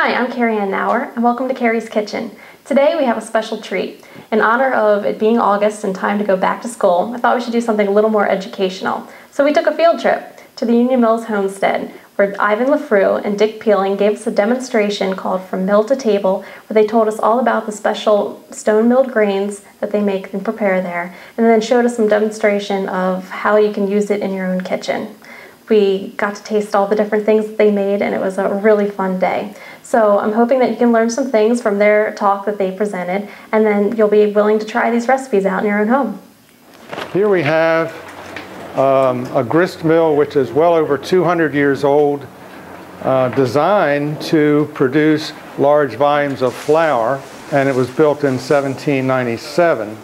Hi, I'm Carrie and welcome to Carrie's Kitchen. Today we have a special treat. In honor of it being August and time to go back to school, I thought we should do something a little more educational. So we took a field trip to the Union Mills Homestead, where Ivan LaFrue and Dick Peeling gave us a demonstration called From Mill to Table, where they told us all about the special stone-milled grains that they make and prepare there, and then showed us some demonstration of how you can use it in your own kitchen. We got to taste all the different things that they made, and it was a really fun day. So I'm hoping that you can learn some things from their talk that they presented, and then you'll be willing to try these recipes out in your own home. Here we have a grist mill which is well over 200 years old, designed to produce large volumes of flour, and it was built in 1797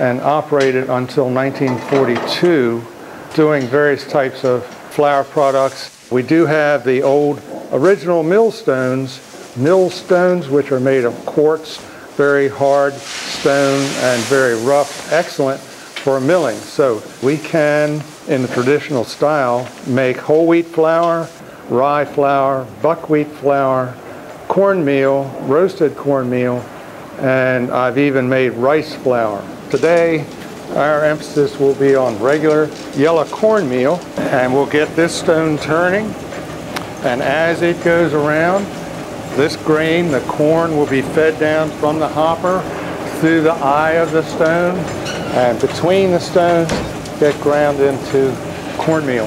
and operated until 1942, doing various types of flour products. We do have the old original millstones, which are made of quartz, very hard stone and very rough, excellent for milling. So we can, in the traditional style, make whole wheat flour, rye flour, buckwheat flour, cornmeal, roasted cornmeal, and I've even made rice flour. Today, our emphasis will be on regular yellow cornmeal, and we'll get this stone turning, and as it goes around, this grain, the corn, will be fed down from the hopper through the eye of the stone, and between the stones get ground into cornmeal.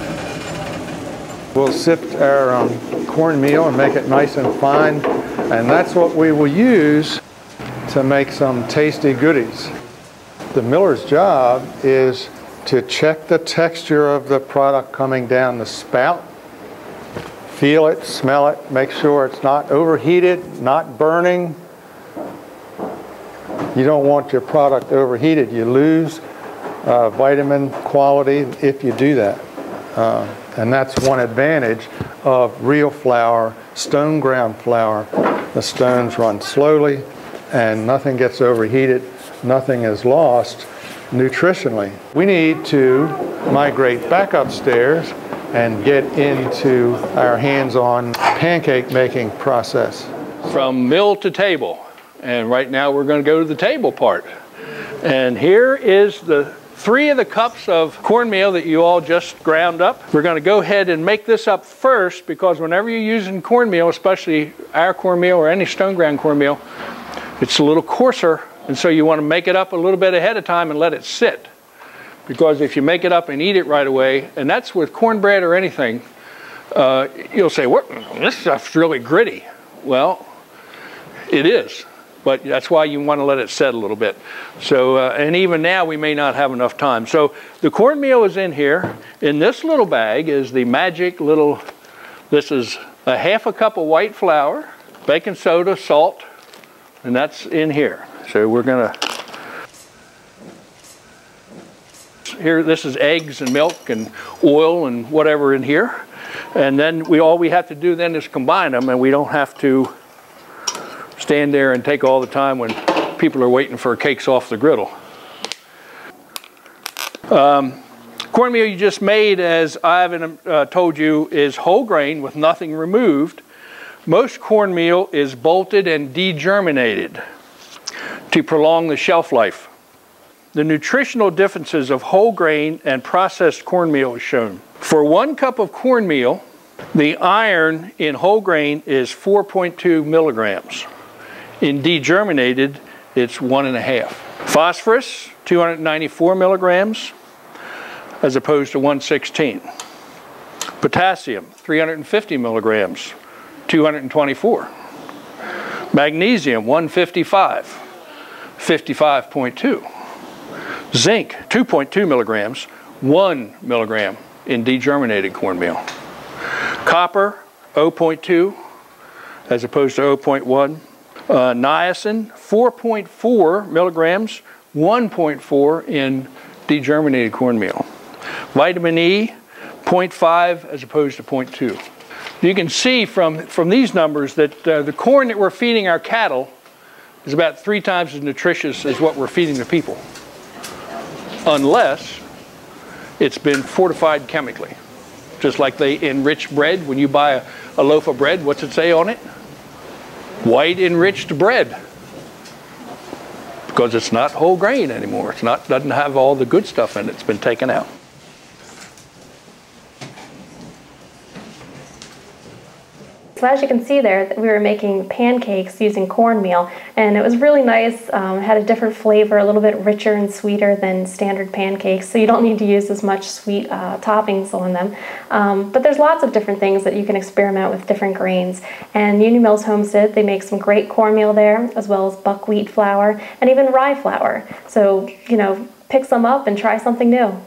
We'll sift our cornmeal and make it nice and fine, and that's what we will use to make some tasty goodies. The miller's job is to check the texture of the product coming down the spout, feel it, smell it, make sure it's not overheated, not burning. You don't want your product overheated. You lose vitamin quality if you do that. And that's one advantage of real flour, stone ground flour. The stones run slowly and nothing gets overheated. Nothing is lost nutritionally. We need to migrate back upstairs and get into our hands-on pancake making process. From mill to table. And right now we're going to go to the table part. And here is the 3 of the cups of cornmeal that you all just ground up. We're going to go ahead and make this up first, because whenever you're using cornmeal, especially our cornmeal or any stone ground cornmeal, it's a little coarser. And so you want to make it up a little bit ahead of time and let it sit. Because if you make it up and eat it right away, and that's with cornbread or anything, you'll say, "What? This stuff's really gritty." Well, it is. But that's why you want to let it set a little bit. So, and even now we may not have enough time. So the cornmeal is in here. In this little bag is the magic little, this is a ½ a cup of white flour, baking soda, salt, and that's in here. So we're gonna, here, this is eggs and milk and oil and whatever in here. And then all we have to do then is combine them, and we don't have to stand there and take all the time when people are waiting for cakes off the griddle. Cornmeal you just made, as Ivan told you, is whole grain with nothing removed. Most cornmeal is bolted and degerminated to prolong the shelf life. The nutritional differences of whole grain and processed cornmeal is shown. For 1 cup of cornmeal, the iron in whole grain is 4.2 milligrams. In degerminated, it's 1.5. Phosphorus, 294 milligrams, as opposed to 116. Potassium, 350 milligrams, 224. Magnesium, 155, 55.2. Zinc, 2.2 milligrams, 1 milligram in degerminated cornmeal. Copper, 0.2, as opposed to 0.1. Niacin, 4.4 milligrams, 1.4 in degerminated cornmeal. Vitamin E, 0.5 as opposed to 0.2. You can see from these numbers that the corn that we're feeding our cattle is about 3 times as nutritious as what we're feeding the people, unless it's been fortified chemically. Just like they enrich bread. When you buy a loaf of bread, what's it say on it? white enriched bread, because it's not whole grain anymore. It's not, doesn't have all the good stuff in it. It's been taken out. So as you can see there, we were making pancakes using cornmeal, and it was really nice. It had a different flavor, a little bit richer and sweeter than standard pancakes, so you don't need to use as much sweet toppings on them. But there's lots of different things that you can experiment with different grains. And Union Mills Homestead, they make some great cornmeal there, as well as buckwheat flour and even rye flour. So, you know, pick some up and try something new.